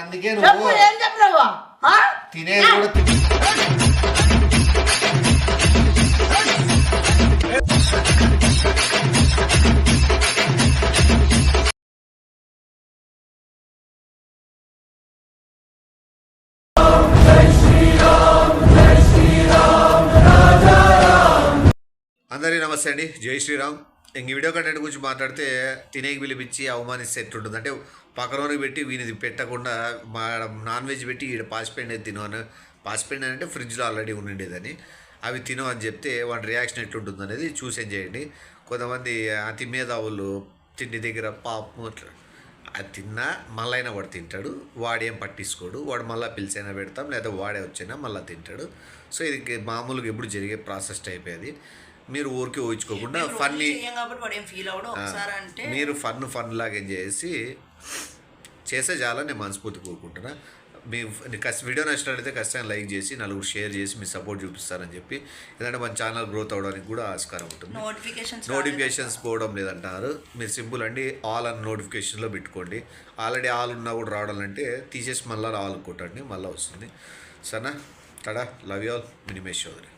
అందుకే నువ్వు ఏం చెప్పినావు తినేది కూడా అందరికీ నమస్తే అండి, జై శ్రీరామ్. ఇంక వీడియో కంటెంట్ గురించి మాట్లాడితే తినేకి పిలిపించి అవమానిస్తే ఎట్లుంటుంది అంటే పక్కనోనికి పెట్టి వీనిది పెట్టకుండా మా నాన్ వెజ్ పెట్టి ఈడ పాసిపోయిండేది తిను అని. పాసిపోయింది అంటే ఫ్రిడ్జ్లో ఆల్రెడీ ఉండిండేదని అవి తిను అని చెప్తే వాడి రియాక్షన్ ఎట్లుంటుంది అనేది చూసేం చేయండి. కొంతమంది అతి మేధావులు తిండి దగ్గర పాపం అది తిన్నా మళ్ళైనా వాడు తింటాడు, వాడేం పట్టించుకోడు, వాడు మళ్ళీ పిలిచైనా పెడతాం లేదా వాడే వచ్చినా మళ్ళీ తింటాడు. సో ఇది మామూలుగా ఎప్పుడు జరిగే ప్రాసెస్ టైప్ అది. మీరు ఊరికి ఊహించుకోకుండా ఫన్నీ మీరు ఫన్ లాగా చేసి చేసే చాలా నేను మనస్ఫూర్తి కోరుకుంటున్నా. మీ వీడియో నచ్చినట్లయితే ఖచ్చితంగా లైక్ చేసి నలుగురు షేర్ చేసి మీ సపోర్ట్ చూపిస్తారని చెప్పి, ఎందుకంటే మన ఛానల్ గ్రోత్ అవడానికి కూడా ఆస్కారం ఉంటుంది. నోటిఫికేషన్స్ పోవడం లేదంటారు, మీరు సింపుల్ అండి ఆల్ అని నోటిఫికేషన్లో పెట్టుకోండి. ఆల్రెడీ ఆల్ ఉన్నా కూడా రావడం అంటే తీసేసి మళ్ళీ ఆల్ కొట్టండి, మళ్ళీ వస్తుంది. సరేనా? తడా లవ్ యూ ఆల్, మినిమేష్ చౌదరి.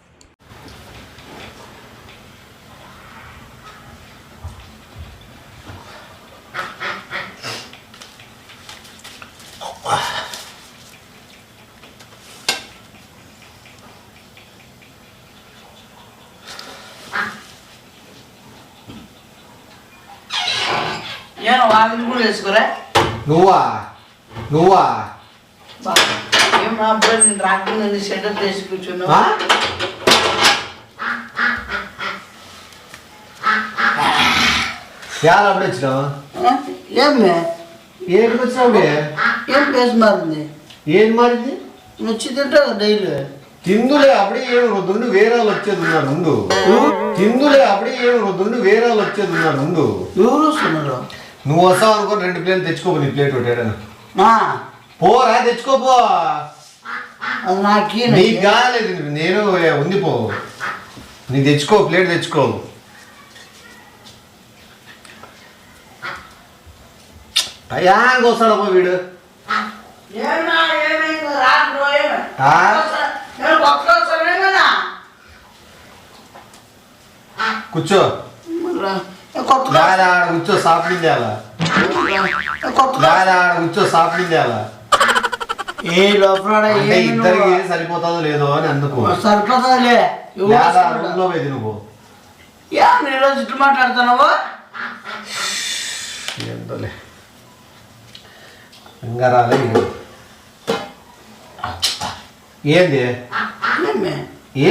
నేను వాకిలి కూడా వేసుకోరా నువ్వా ఏం మా అబ్బాయి నేను రాకుండా సెటప్ చేసి కూర్చున్నావా? అప్పుడు వచ్చినావు ఏమే ఏడికి వచ్చినావు? ఏం ప్లేస్ మారింది? ఏం మారింది? నచ్చి తింటావు డైలీ తిందులే అప్పుడే ఏం రొద్దుండి వేరే వాళ్ళు వచ్చేది ఉన్నాడు ముందు. తిందులే అప్పుడే ఏం రొద్దుండి వేరే వాళ్ళు వచ్చేది ఉన్నాడు ముందు. ఎవరు వస్తున్నారు? నువ్వు వస్తావు అనుకో 2 ప్లేట్లు తెచ్చుకోపో, నీ ప్లేట్ కొట్టాడను పోరా తెచ్చుకోపో. అది నాకు నీకు కాలేదు, నేను ఉంది పో, నీ తెచ్చుకో, ప్లేట్ తెచ్చుకో. అయ్యానికి వస్తాడు పో వీడు. కూర్చో కూర్చో, సాపిడింది అలా కూర్చో, సాపిడింది అలా. ఏ లోపల ఇద్దరికి సరిపోతుందో లేదో అని అందుకు సరిపోతుందిలే. రూమ్లో పోయి నువ్వు ఈరోజు ఇట్లా మాట్లాడుతున్నావు ఎంతోలే ఇంకా రాలే. ఏంది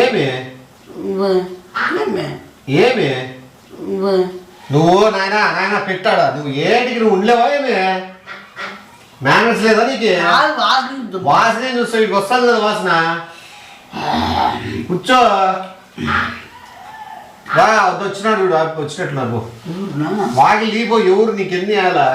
ఏమి ఏమి నువ్వు నాయన పెట్టాడా? నువ్వు ఏంటికి నువ్వు ఉండలేవా? ఏమి మేనర్స్ లేదా నీకు? వాసన చూస్తావు, ఇక్కడికి వస్తుంది కదా వాసన. కూర్చో రా, వద్దు వచ్చినాడు వీడు, వచ్చినట్టున్నారు. వాకి లీపో, ఎవరు నీకు ఎన్ని వేయాలా?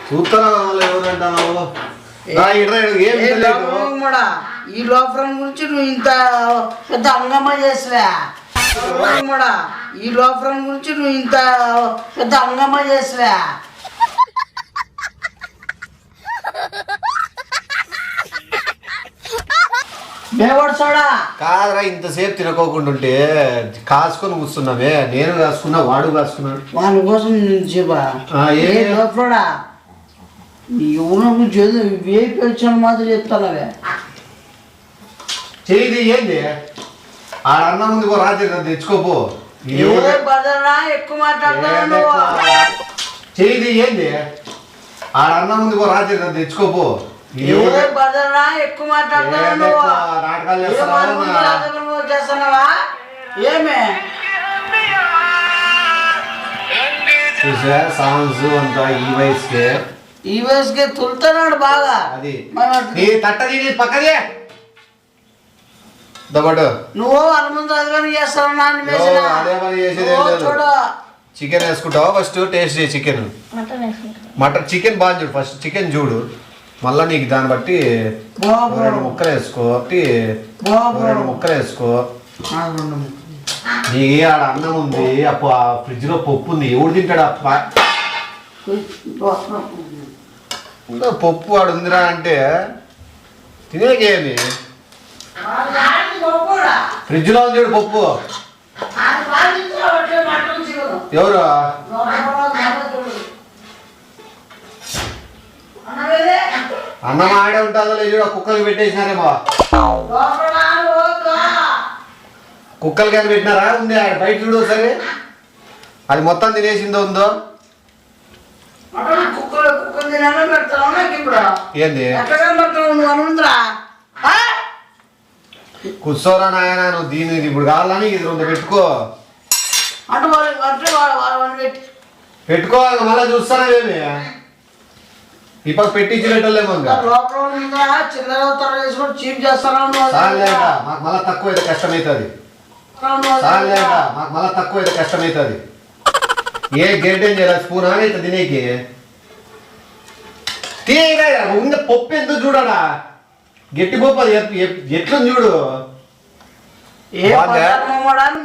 చూస్తారా ఎవరు అంటావు? ఈ లోపల గురించి నువ్వు ఇంత పెద్ద అంగమ్మ చేసివా? ఈ లోపల గురించి నువ్వు ఇంత పెద్ద అంగమ్మ చేసివా? కాదరా, ఇంతసేపు తినకోకుండా ఉంటే కాసుకొని కూర్చున్నావే. నేను కాసుకున్నా, వాడు కాసుకున్నాడు. వాళ్ళ కోసం లోపడా ఎవరో వేపి వచ్చాను మాత్రం చెప్తానవే. చేయి ఏంది? ఆ అన్నం ముందు రాత్రి తెచ్చుకోపో. ఎక్కువ మాట్లాడతాను. చేయి ఏంది? ఆ అన్నం ముందు రాత్రి తెచ్చుకోపో. ఎక్కువ మాట్లాడతాను. చేస్తున్నావా? ఏమే చూసా సాంగ్స్ అంతా ఈ వయసుకే తులుతున్నాడు బాగా. అది తట్ట పక్కదే నువ్వు వాళ్ళ ముందు అదే చేస్తావు. అదే పని చేసేది చూడు. చికెన్ వేసుకుంటావా? ఫస్ట్ టేస్ట్ చేయి చికెన్. మటన్ చికెన్ బాగా చూడు, ఫస్ట్ చికెన్ చూడు, మళ్ళా నీకు దాన్ని బట్టి 2 ముక్కలు వేసుకో. 2 ముక్కలు వేసుకో. నీ ఆడ అన్నం ఉంది అప్పు ఆ ఫ్రిడ్జ్ లో పప్పు ఉంది ఎవడు తింటాడు అప్ప ఇంకా పప్పు వాడు ఉందిరా అంటే తినేకేమి ఫ్రిడ్జ్ లో ఉంది పప్పు ఎవరు అన్నం ఆడే ఉంటుందో లేదు కుక్కలకి పెట్టేసినారేమో కుక్కలు కానీ పెట్టినారా ఉంది బయట చూడు సరే అది మొత్తం తినేసిందో ఉందో ఏంది కూర్చోరా నాయన నువ్వు దీని ఇప్పుడు కావాలని ఇది రెండు పెట్టుకో పెట్టుకో మళ్ళీ చూస్తానేమి ఈ పక్క పెట్టించినట్టలేమో మాకు మళ్ళీ తక్కువ అయితే కష్టమవుతుంది మాకు మళ్ళీ తక్కువ అయితే కష్టమవుతుంది ఏ గేట్ ఏం చేయాలి స్పూన్ అని అయితే తినేకి తీయగా ఉన్న పప్పు ఎందుకు చూడడా గట్టి పప్పు అది ఎట్లుంది చూడు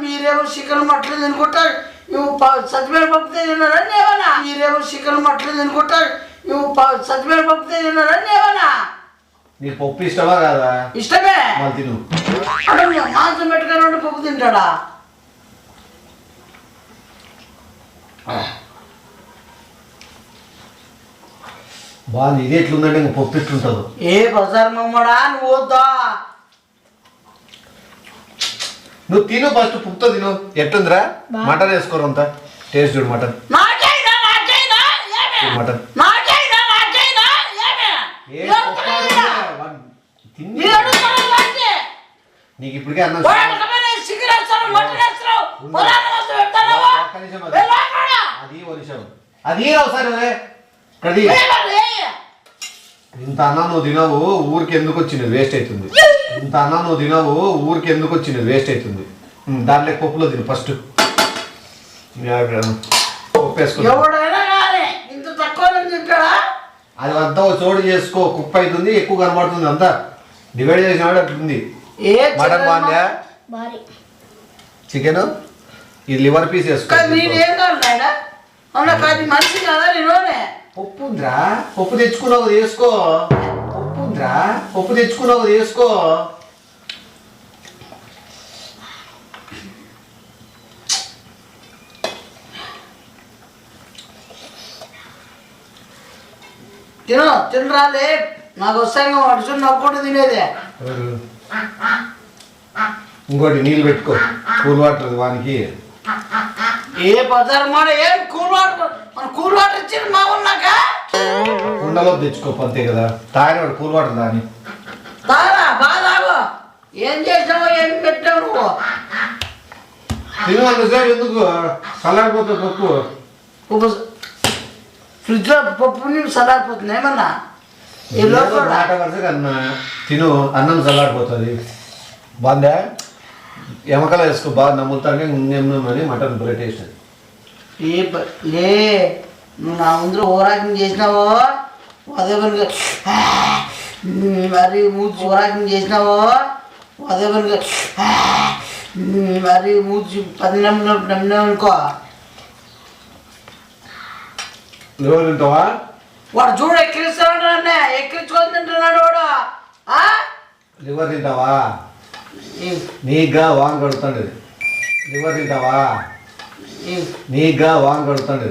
మీరేమో చికెన్ మట్లు తినుకుంటారు నువ్వు సత్యమైన పప్పు తిన్నారని ఏమన్నా మీరేమో చికెన్ మట్లు తినుకుంటారు నువ్వు సత్యమైన పప్పు తిన్నారని ఏమన్నా నీకు పప్పు ఇష్టమా కదా ఇష్టమే తిను మాంసం పెట్టుకుని పప్పు తింటాడా బాగుంది ఇది ఎట్లుందంటే ఇంక పప్పు ఎట్లుంటుందో ఏ బజార్ మమ్మడా నువ్వు వద్దా నువ్వు తిను ఫస్ట్ పుప్పుతో తిను ఎట్లుందిరా మటన్ వేసుకోరు అంతా టేస్ట్ చూడు మటన్ మటన్ నీకు ఇప్పటికే అన్నం అది ఒకసారి కది ఇంత అన్నం నువ్వు తినవు ఊరికి ఎందుకు వచ్చింది వేస్ట్ అవుతుంది ఇంత అన్నం నువ్వు తినవు ఊరికి ఎందుకు వచ్చింది వేస్ట్ అవుతుంది దాంట్లో పప్పులో తిను ఫస్ట్ పప్పు వేసుకో అది అంతా చోటు చేసుకో కుప్ప అవుతుంది ఎక్కువ కనబడుతుంది అంతా డివైడ్ చేసినాడు అట్లుంది మటన్ బాగుందా చికెన్ ఇది లివర్ పీస్ వేసుకో మనిషి కదా నేను పప్పు ఉందిరా పప్పు తెచ్చుకున్నావు వేసుకో పప్పు ఉందిరా పప్పు తెచ్చుకున్నావు వేసుకో తినరాలే నాకు వస్తాయి అడుచు నవ్వుకుంటూ తినేదే ఇంకోటి నీళ్ళు పెట్టుకో కూల్ వాటర్ వానికి ఏ బజార్ మాట ఏం కూల్ వాటర్ మన కూల్ వాటర్ ఇచ్చింది మా ఉన్నాక కుండలో తెచ్చుకో అంతే కదా తాగినవాడు కూల్ వాటర్ దాని తారా బాగా ఏం చేసావో ఏం పెట్టావు నువ్వు తినవాళ్ళు ఎందుకు చల్లారిపోతుంది పప్పు ఫ్రిడ్జ్ లో పప్పు నీళ్ళు చల్లారిపోతుంది ఏమన్నా అన్న తిను అన్నం చల్లారిపోతుంది బాగుందా ఎమకలు వేసుకో బాగా నమ్ముతానే అని మటన్ బ్రెడ్ టేస్ట్ లే నువ్వు నా ముందు ఓరాకింగ్ చేసినావో అదే పనిగా మరి మూతి ఓరాకింగ్ చేసినావో అదే పనిగా మరి మూతి 10 నమ్మినావు అనుకో ఎవరు తింటావా వాడు చూడు ఎక్కిరిస్తాడు ఎక్కిరించుకొని తింటున్నాడు వాడు లివర్ తింటావా నీగా వాంగ్ కడుతాడు లివర్ తింటావా నీగా వాంగ్ కడుతాడు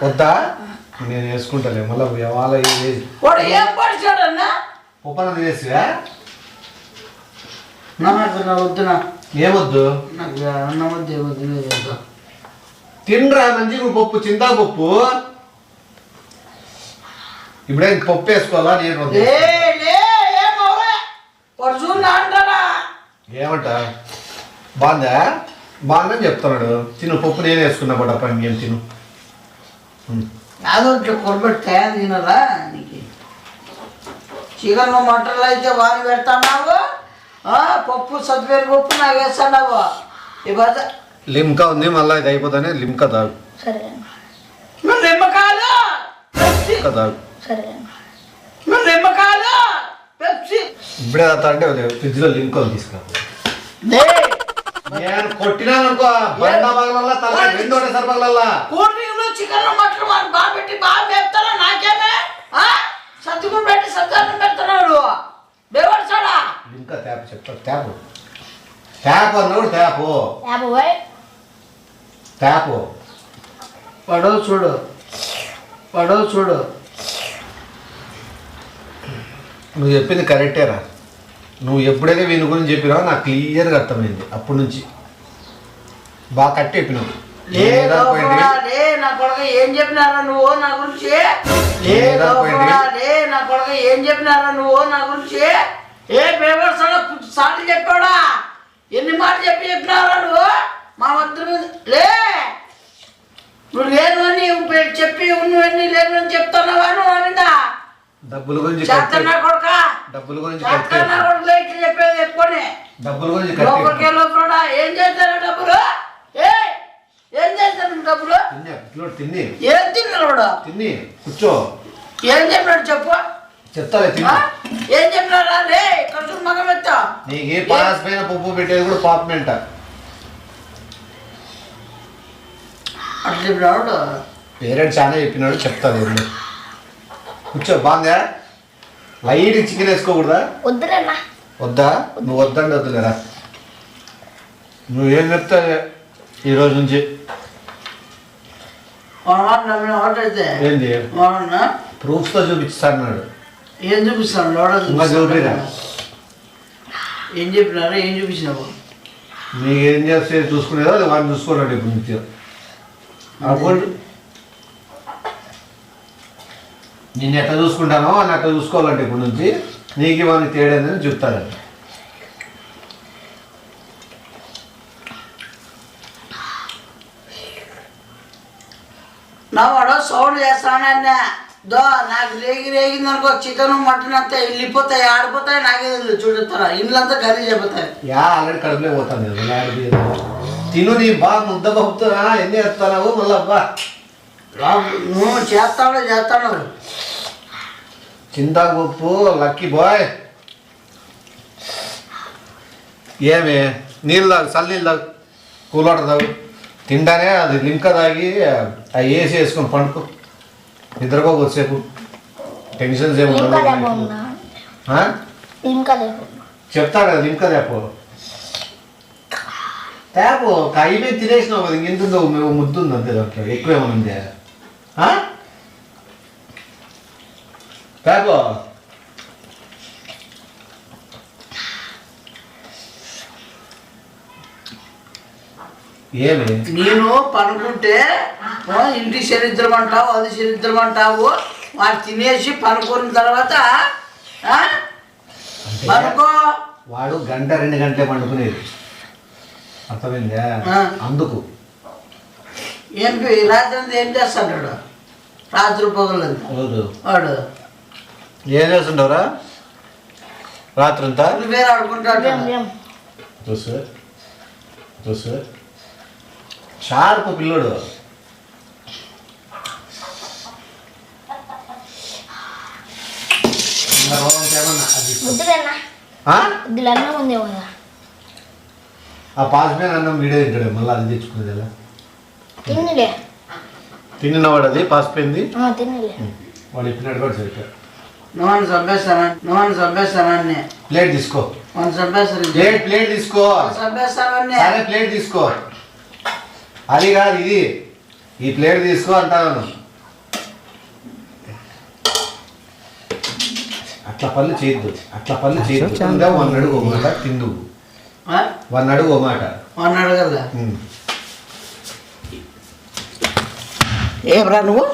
వద్దా నేను వేసుకుంటాను మళ్ళీ వాడు ఏం పడిచాడు అన్న ఉప్పన తినేసివా వద్దునా ఏమొద్దు నాకు అన్నం వద్దు వద్దు తినరా మంచిగా పప్పు చింతాపప్పు ఇప్పుడే పప్పు వేసుకోవాలా నేను ఏమంట బాగుందా బాగుందని చెప్తున్నాడు తిను పప్పు నేను వేసుకున్నా కూడా పని ఏం తిను అదొకటి కొరబెట్టి తయారు తినరా నీకు చికెన్ మటన్లు అయితే వాని పెడతాన్నావు పప్పు సద్వేరు పప్పు నాకు వేస్తున్నావు ఇవ్వదు లిమ్కా ఉంది మళ్ళీ ఇది అయిపోతానే లిమ్కా తాగు నిమ్మకాయలు తాగు నిమ్మకాయలు పెప్సీ ఇప్పుడే తాగుతా అంటే ఫ్రిడ్జ్లో లిమ్కా తీసుకురా నేను కొట్టినాను అనుకో బండ పగలల్లా తల రెండు ఒకటేసారి పగలల్లా. కూల్ డ్రింక్లు చికెన్ మటన్ వాళ్ళు బాగా పెట్టి బాగా పెడతారా నాకేమే సర్దుకుని పెట్టి సర్దాన్ని పెడుతున్నాడు బేవాడు సాడా ఇంకా ట్యాప్ చెప్తా ట్యాప్ ట్యాప్ అన్నాడు ట్యాప్ ట్యాప్ పడవ చూడు నువ్వు చెప్పింది కరెక్టేరా. నువ్వు ఎప్పుడైతే వీని గురించి చెప్పినావో నాకు క్లియర్గా అర్థమైంది. అప్పటి నుంచి బాగా కట్టి చెప్పినావు. నా కొడుకు ఏం చెప్పినారా నువ్వు నా గురించి నా కొడుకు ఏం చెప్పినారా నువ్వు నా గురించి ఏ పేపర్ సార్లు చెప్పాడా ఎన్ని మాటలు చెప్పినారా నువ్వు మా వద్దు లే నువ్వు లేను అని చెప్పి నువ్వన్నీ లేను అని చెప్తున్నావా నువ్వు మీద డబ్బుల గురించి నా కొడుక డబ్బుల గురించి నా కొడుకు ఇట్లా చెప్పేది ఎక్కువనే డబ్బుల గురించి లోపల ఏం చేస్తారా డబ్బులు ఏం చేస్తాను డబ్బులు తిని ఏం తిన్నాడు తిని కూర్చో. ఏం చెప్పినాడు చెప్పు చెప్తాలే తిని ఏం చెప్పినారా రే ఖర్చు మగం ఎత్తా నీకు పాస్ పైన పప్పు పెట్టేది కూడా పాపమెంట అట్లా చెప్పినాడు. పేరెంట్స్ చాలా చెప్పినాడు చెప్తాను కూర్చో. బాగుందా లైట్ చికెన్ వేసుకోకూడదా? వద్దా నువ్వు వద్దండి వద్దులేరా. నువ్వేం చెప్తా ఈరోజు నుంచి ఏంది ప్రూఫ్తో చూపిస్తాడు. ఏం చూపిస్తాను చూపిరా ఏం చెప్పినారా ఏం చూపించినావు నీకు ఏం చేస్తే చూసుకునేదో అది వాడిని చూసుకోలేడు ఇప్పుడు నుంచి. అప్పుడు నిన్ను ఎట్లా చూసుకుంటానో అని అట్లా చూసుకోవాలంటే ఇప్పుడు నుంచి నీకు వాడిని తేడని చెప్తారండి. నా వాడు సౌండ్ చేస్తానన్నా దో నాకు రేగింది అనుకో చికెన్ మటన్ అంతా వెళ్ళిపోతాయి ఆడిపోతాయి నాకే తెలియదు చూడుతారా ఇల్లంతా గరీ చెబుతాయి ఆల్రెడీ కడుపులే పోతాను తిను నీ బాగా ముద్ద పప్పుతున్నా ఎన్ని వేస్తున్నావు మళ్ళీ అబ్బా నువ్వు చేస్తాడు చింతాకు లక్కీ బాయ్. ఏమి నీళ్ళు తాగు చల్ల నీళ్ళు తాగు కూల్ వాటర్ తాగు తింటానే అది లింక తాగి ఆ ఏసీ వేసుకొని పండుకో నిద్రకో కొద్దిసేపు టెన్షన్స్ ఏమి చెప్తాడు కదా లింక తేపో అయిపోయి తినేసినావు కదా ఇంకెంతుందో మేము ముద్దు ఉంది అంతే దాంట్లో ఎక్కువేమన్నా ఉందే తేపో ఏమి నేను పనుకుంటే ఇంటి చరిత్రం అంటావు అది చరిత్రం అంటావు వాడు తినేసి పనుకున్న తర్వాత పనుకో వాడు గంట 2 గంటలే పండుకునేది అర్థమైందా అందుకు ఏం రాత్రి అంతా ఏం చేస్తాడు రాత్రి పొగలంతా వాడు ఏం చేస్తుండవురా రాత్రి అంతా వేరే ఆడుకుంటాడు చూసు షార్ప్ పిల్లోడు ఆ పాస్ మీద అన్నం వీడియో తింటాడు మళ్ళీ అది తెచ్చుకునేది ఎలా తిన్నవాడు అది పాస్ పోయింది వాడు ఇప్పినట్టు కూడా సరిపోయాడు. నువ్వు చంపేస్తానని ప్లేట్ తీసుకో ప్లేట్ తీసుకో సరే ప్లేట్ తీసుకో అది కాదు ఇది ఈ ప్లేట్ తీసుకో అంటాను. అట్లా పనులు చేయొద్దు వన్ అడుగు ఓ మాట తిందు వన్ అడుగు ఓ మాట అడగల ఏమరా నువ్వు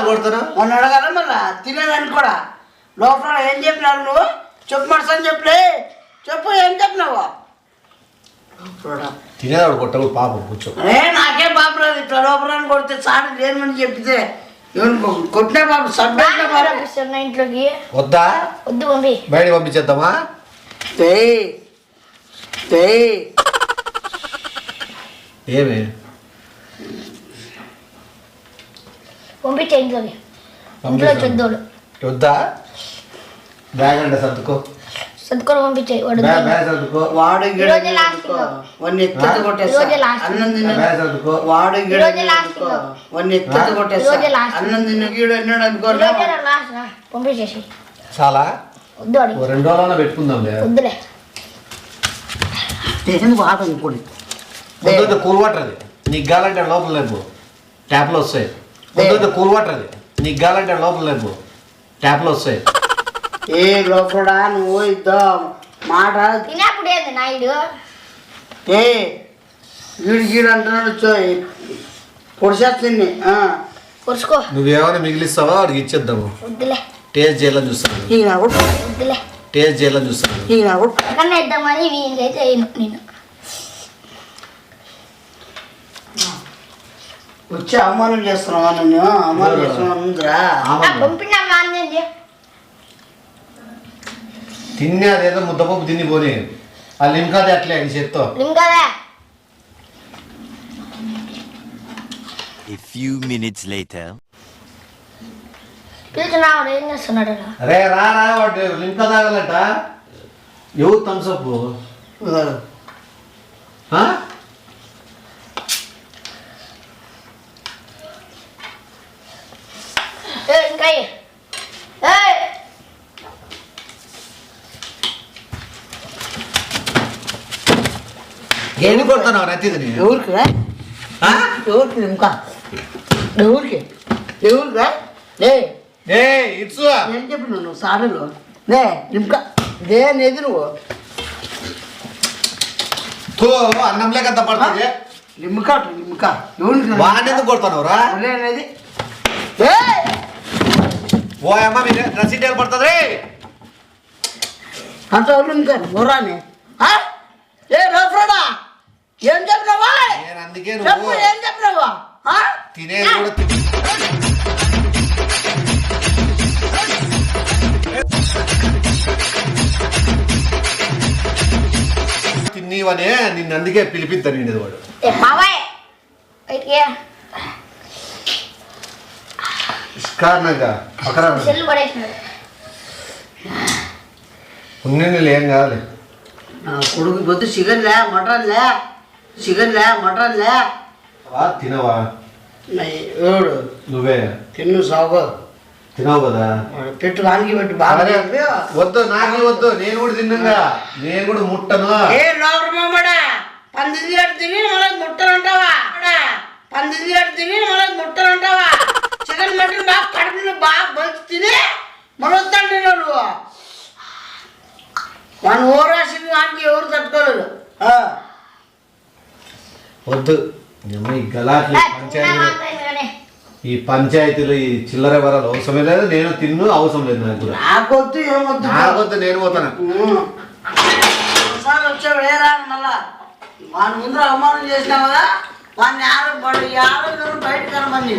కొడుతున్నా మొన్న అడగాల మళ్ళా తినేదానికి కూడా లోపల ఏం చెప్పినావు నువ్వు చెప్పు మడసని చెప్పు ఏం చెప్పినావు తినేదాడు కొట్టవు పాపం కూర్చో నాకే పాప రాదు ఇట్లా లోపలని కొడితే చాలు లేని చెప్పితే కొట్టినా పాప సబ్బేసిన ఇంట్లోకి వద్దా వద్దు పంపి బయట పంపించేద్దామా ఏమి పంపించే ఇంట్లోకి ఇంట్లో చూద్దోడు వద్దా బ్యాగ్ అంటే సర్దుకో సర్దుకొని పంపించాయి వాడు వాడు ఈరోజే లాస్ట్ వాడిని ఎత్తు కొట్టేస్తా ఈరోజే లాస్ట్ అన్నం తిన్న వాడు ఈరోజే లాస్ట్ వాడిని ఎత్తు కొట్టేస్తా ఈరోజే లాస్ట్ అన్నం తిన్న గీడు అన్నాడు అనుకో ఈరోజే లాస్ట్ పంపించేసి చాలా వద్దు వాడికి 2 రోజులన్నా పెట్టుకుందాం వద్దులే ఏంది వాడు అనుకోండి పొద్దున్న కూల్ వాటర్ అది నీకు గాలంటే లోపల లేపు ట్యాప్లో వస్తాయి పొద్దున్న కూల్ వాటర్ అది నీకు గాలంటే లోపల లేపు ట్యాప్లో వస్తాయి ఏ లోపడా నువ్వు ఇద్దాం మాట తినేప్పుడు ఏంది నాయుడు ఏ గీడు గీడు అంటున్నాడు పొడిచేస్తుంది కొరుసుకో నువ్వేమైనా మిగిలిస్తావా వాడికి ఇచ్చేద్దాము వద్దులే టేస్ట్ చేయాలని చూస్తాను ఈ నా కూడా వద్దులే టేస్ట్ చేయాలని చూస్తాను ఈ నా కూడా ఎక్కడన్నా ఇద్దామని వీళ్ళైతే నేను వచ్చి అవమానం చేస్తున్నావా నన్ను అవమానం చేస్తున్నావు ముందురా పంపినా మానేది తిని అదేదో ముద్దపప్పు తిని పోనీ ఆ లింకాది అట్లే నీ చేత్తో లింగదా A few minutes later. పిలిచినా వాడు ఏం చేస్తున్నాడు రే రా వాడు లింకా తాగాలట ఎవరు థమ్సప్ ఇంకా ఎన్ని కొడుతున్నావు రతీదని ఎవరికి రా ఎవరికి ఇంకా ఎవరికి ఎవరికి లే ఏ ఇట్స్ ఏం చెప్పిన నువ్వు సాడలు లే ఇంకా దేనేది నువ్వు తో అన్నం లేక పడుతుంది లిమ్కా లిమ్కా ఎవరికి వాడిని ఎందుకు కొడుతున్నావు రా అనేది ఓ అమ్మ మీ రసీదు పడుతుంది రే అంత ఎవరు ఇంకా మొరాని ఏ లోపడా ఏం చెప్పినావా నేను అందుకే చెప్పు నువ్వు ఏం చెప్పినావా తినేది కూడా తిని తిన్నీవనే నిన్ను అందుకే పిలిపిద్దాను నేను వాడు మావయ్య బయటికి ఇస్కార్నగా అక్కడ సెల్ పడేసినాడు ఉన్నీళ్ళు ఏం కావాలి నా కొడుకు పొద్దు చికెన్లే మటన్లే చికెన్లే మటన్లే తినవా ఏడు నువ్వే తిన్ను సాగు తినవు కదా పెట్టు వానికి పెట్టు బాగా అరే, వద్దు నాకే వద్దు నేను కూడా తిన్నాగా నేను కూడా ముట్టను ఏ లోపడా పందిది గడ్డి తిని మళ్ళీ ముట్టలు అంటావా పందిది గడ్డి తిని మళ్ళీ ముట్టలు అంటావా చికెన్ మటన్ బాగా కడుపుని బాగా బలిచి తిని మరొస్తాను నువ్వు మన ఊరాసింది వానికి ఎవరు తట్టుకోలేదు వద్దు ఈ గలాట్లు పంచాయతీలు ఈ పంచాయతీలు ఈ చిల్లర వరాలు అవసరమే లేదు నేను తిన్ను అవసరం లేదు నాకు కూడా నాకొద్దు ఏమొద్దు నాకొద్దు నేను పోతాను ఒకసారి వచ్చావు ఏరా మళ్ళా వాని ముందర అవమానం చేసినావు కదా వాడిని ఆరోగ్యం బయట కనమని